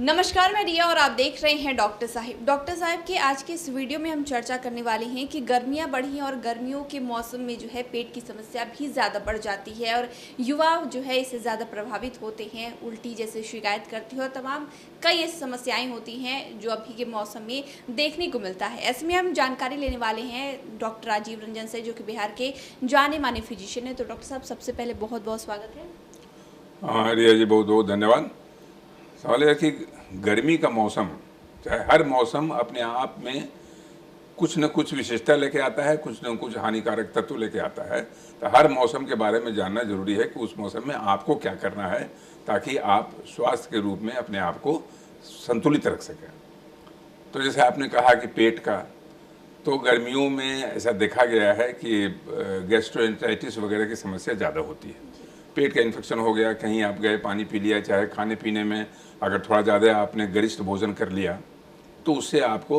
नमस्कार, मैं रिया और आप देख रहे हैं डॉक्टर साहिब। डॉक्टर साहिब के आज के इस वीडियो में हम चर्चा करने वाले हैं कि गर्मियां बढ़ी हैं और गर्मियों के मौसम में जो है पेट की समस्या भी ज़्यादा बढ़ जाती है और युवा जो है इससे ज़्यादा प्रभावित होते हैं, उल्टी जैसे शिकायत करती है और तमाम कई ऐसी समस्याएं होती हैं जो अभी के मौसम में देखने को मिलता है। ऐसे में हम जानकारी लेने वाले हैं डॉक्टर राजीव रंजन से, जो कि बिहार के जाने माने फिजिशियन है। तो डॉक्टर साहब, सबसे पहले बहुत बहुत स्वागत है। रिया जी, बहुत बहुत धन्यवाद। सवाल है कि गर्मी का मौसम, चाहे हर मौसम अपने आप में कुछ न कुछ विशेषता लेके आता है, कुछ न कुछ हानिकारक तत्व लेके आता है। तो हर मौसम के बारे में जानना जरूरी है कि उस मौसम में आपको क्या करना है ताकि आप स्वास्थ्य के रूप में अपने आप को संतुलित रख सकें। तो जैसे आपने कहा कि पेट का, तो गर्मियों में ऐसा देखा गया है कि गैस्ट्रोएंटेराइटिस वगैरह की समस्या ज़्यादा होती है। पेट का इन्फेक्शन हो गया, कहीं आप गए, पानी पी लिया, चाहे खाने पीने में अगर थोड़ा ज़्यादा आपने गरिष्ठ भोजन कर लिया तो उससे आपको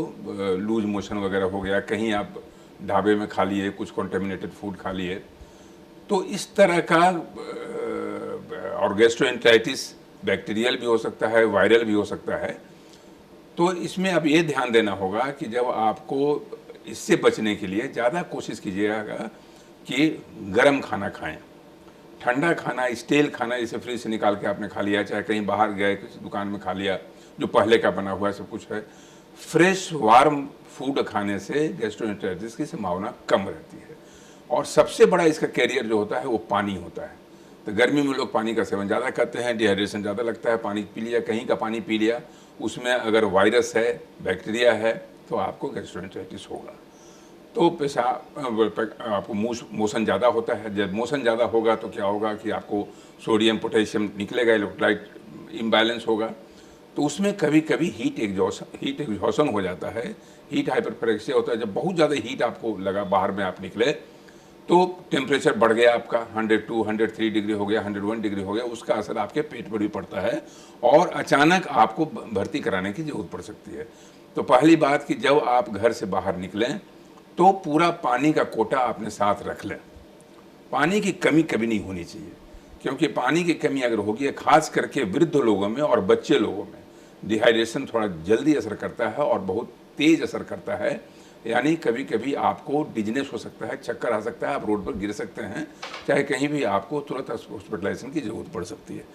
लूज मोशन वगैरह हो गया, कहीं आप ढाबे में खा लिए, कुछ कॉन्टेमिनेटेड फूड खा लिए, तो इस तरह का और गैस्ट्रोएंटेराइटिस बैक्टीरियल भी हो सकता है, वायरल भी हो सकता है। तो इसमें अब ये ध्यान देना होगा कि जब आपको इससे बचने के लिए ज़्यादा कोशिश कीजिएगा कि गर्म खाना खाएं। ठंडा खाना, स्टेल खाना, जैसे फ्रिज से निकाल के आपने खा लिया, चाहे कहीं बाहर गए किसी दुकान में खा लिया, जो पहले का बना हुआ है, सब कुछ है। फ्रेश वार्म फूड खाने से गैस्ट्रोएंटेराइटिस की संभावना कम रहती है। और सबसे बड़ा इसका कैरियर जो होता है वो पानी होता है। तो गर्मी में लोग पानी का सेवन ज़्यादा करते हैं, डिहाइड्रेशन ज़्यादा लगता है, पानी पी लिया, कहीं का पानी पी लिया, उसमें अगर वायरस है, बैक्टीरिया है, तो आपको गैस्ट्रोएंटेराइटिस होगा। तो पेशाब, आपको मोशन ज़्यादा होता है। जब मोशन ज़्यादा होगा तो क्या होगा कि आपको सोडियम पोटेशियम निकलेगा, इलेक्ट्रोलाइट इम्बैलेंस होगा। तो उसमें कभी कभी हीट एग्जॉशन हो जाता है, हीट हाइपरप्रेक्सिया होता है। जब बहुत ज़्यादा हीट आपको लगा, बाहर में आप निकले, तो टेम्परेचर बढ़ गया आपका, 102, 103 डिग्री हो गया, 101 डिग्री हो गया, उसका असर आपके पेट पर भी पड़ता है और अचानक आपको भर्ती कराने की जरूरत पड़ सकती है। तो पहली बात कि जब आप घर से बाहर निकलें तो पूरा पानी का कोटा अपने साथ रख लें। पानी की कमी कभी नहीं होनी चाहिए, क्योंकि पानी की कमी अगर होगी, खास करके वृद्ध लोगों में और बच्चे लोगों में, डिहाइड्रेशन थोड़ा जल्दी असर करता है और बहुत तेज असर करता है। यानी कभी कभी आपको डिजनेस हो सकता है, चक्कर आ सकता है, आप रोड पर गिर सकते हैं, चाहे कहीं भी आपको तुरंत हॉस्पिटलाइजेशन की जरूरत पड़ सकती है।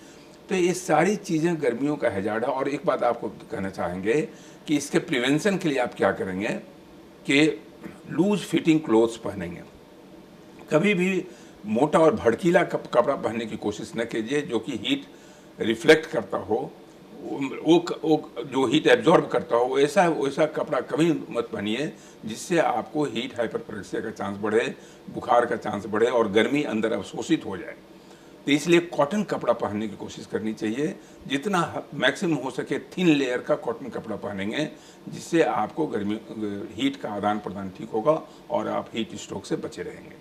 तो ये सारी चीज़ें गर्मियों का हैजार्ड है। और एक बात आपको कहना चाहेंगे कि इसके प्रिवेंशन के लिए आप क्या करेंगे कि लूज फिटिंग क्लोथ्स पहनेंगे। कभी भी मोटा और भड़कीला कपड़ा पहनने की कोशिश न कीजिए जो कि हीट रिफ्लेक्ट करता हो, वो जो हीट एब्जॉर्ब करता हो, वैसा कपड़ा कभी मत पहनिए जिससे आपको हीट हाइपरप्रेक्सिया का चांस बढ़े, बुखार का चांस बढ़े और गर्मी अंदर अवशोषित हो जाए। तो इसलिए कॉटन कपड़ा पहनने की कोशिश करनी चाहिए। जितना मैक्सिमम हो सके थिन लेयर का कॉटन कपड़ा पहनेंगे, जिससे आपको गर्मी हीट का आदान प्रदान ठीक होगा और आप हीट स्ट्रोक से बचे रहेंगे।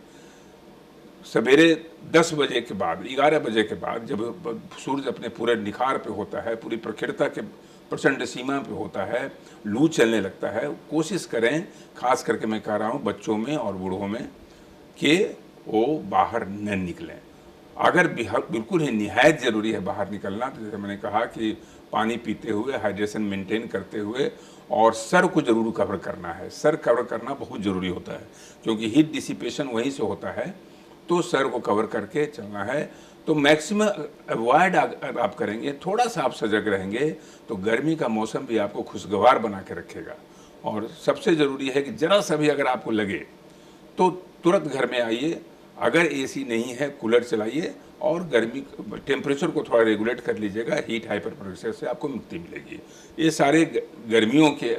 सवेरे 10 बजे के बाद, 11 बजे के बाद, जब सूरज अपने पूरे निखार पे होता है, पूरी प्रखरता के प्रचंड सीमा पे होता है, लू चलने लगता है, कोशिश करें, खास करके मैं कह रहा हूँ बच्चों में और बूढ़ों में, कि वो बाहर न निकलें। अगर बिल्कुल ही निहायत ज़रूरी है बाहर निकलना, तो जैसे मैंने कहा कि पानी पीते हुए, हाइड्रेशन मेंटेन करते हुए, और सर को जरूर कवर करना है। सर कवर करना बहुत ज़रूरी होता है, क्योंकि हीट डिसिपेशन वहीं से होता है। तो सर को कवर करके चलना है। तो मैक्सिमम अवॉइड आप करेंगे, थोड़ा सा आप सजग रहेंगे, तो गर्मी का मौसम भी आपको खुशगवार बना के रखेगा। और सबसे ज़रूरी है कि ज़रा सा भी अगर आपको लगे तो तुरंत घर में आइए। अगर एसी नहीं है, कूलर चलाइए और गर्मी टेम्परेचर को थोड़ा रेगुलेट कर लीजिएगा। हीट हाइपरप्रेशर से आपको मुक्ति मिलेगी। ये सारे गर्मियों के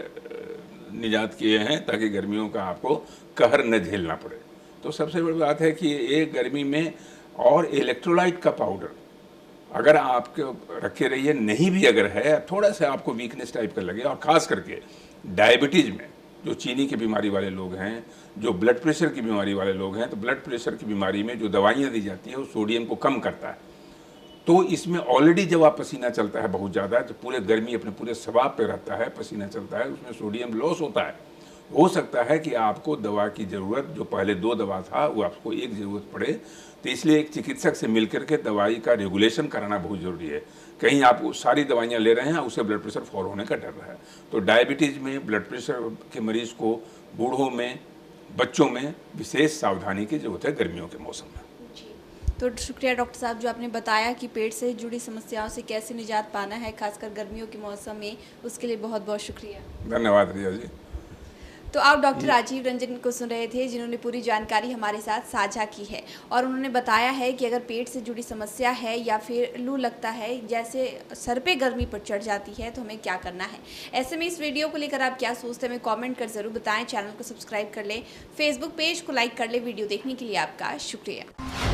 निजात किए हैं ताकि गर्मियों का आपको कहर न झेलना पड़े। तो सबसे बड़ी बात है कि एक गर्मी में, और इलेक्ट्रोलाइट का पाउडर अगर आपके रखे रहिए, नहीं भी अगर है, थोड़ा सा आपको वीकनेस टाइप का लगे, और ख़ास करके डायबिटीज़ में, जो चीनी की बीमारी वाले लोग हैं, जो ब्लड प्रेशर की बीमारी वाले लोग हैं, तो ब्लड प्रेशर की बीमारी में जो दवाइयाँ दी जाती है वो सोडियम को कम करता है। तो इसमें ऑलरेडी जब आप पसीना चलता है बहुत ज़्यादा, तो पूरे गर्मी अपने पूरे स्वभाव पे रहता है, पसीना चलता है, उसमें सोडियम लॉस होता है। हो सकता है कि आपको दवा की ज़रूरत, जो पहले 2 दवा था, वो आपको 1 ज़रूरत पड़े। तो इसलिए एक चिकित्सक से मिलकर के दवाई का रेगुलेशन कराना बहुत ज़रूरी है। कहीं आप वो सारी दवाइयाँ ले रहे हैं, उससे ब्लड प्रेशर फॉल होने का डर है। तो डायबिटीज़ में, ब्लड प्रेशर के मरीज़ को बूढ़ों में, बच्चों में विशेष सावधानी की ज़रूरत है गर्मियों के मौसम में। तो शुक्रिया डॉक्टर साहब, जो आपने बताया कि पेट से जुड़ी समस्याओं से कैसे निजात पाना है, खासकर गर्मियों के मौसम में, उसके लिए बहुत बहुत शुक्रिया। धन्यवाद रिया जी। तो आप डॉक्टर राजीव रंजन को सुन रहे थे, जिन्होंने पूरी जानकारी हमारे साथ साझा की है और उन्होंने बताया है कि अगर पेट से जुड़ी समस्या है या फिर लू लगता है, जैसे सर पे गर्मी पर चढ़ जाती है, तो हमें क्या करना है। ऐसे में इस वीडियो को लेकर आप क्या सोचते हैं, हमें कमेंट कर ज़रूर बताएं। चैनल को सब्सक्राइब कर लें, फेसबुक पेज को लाइक कर लें। वीडियो देखने के लिए आपका शुक्रिया।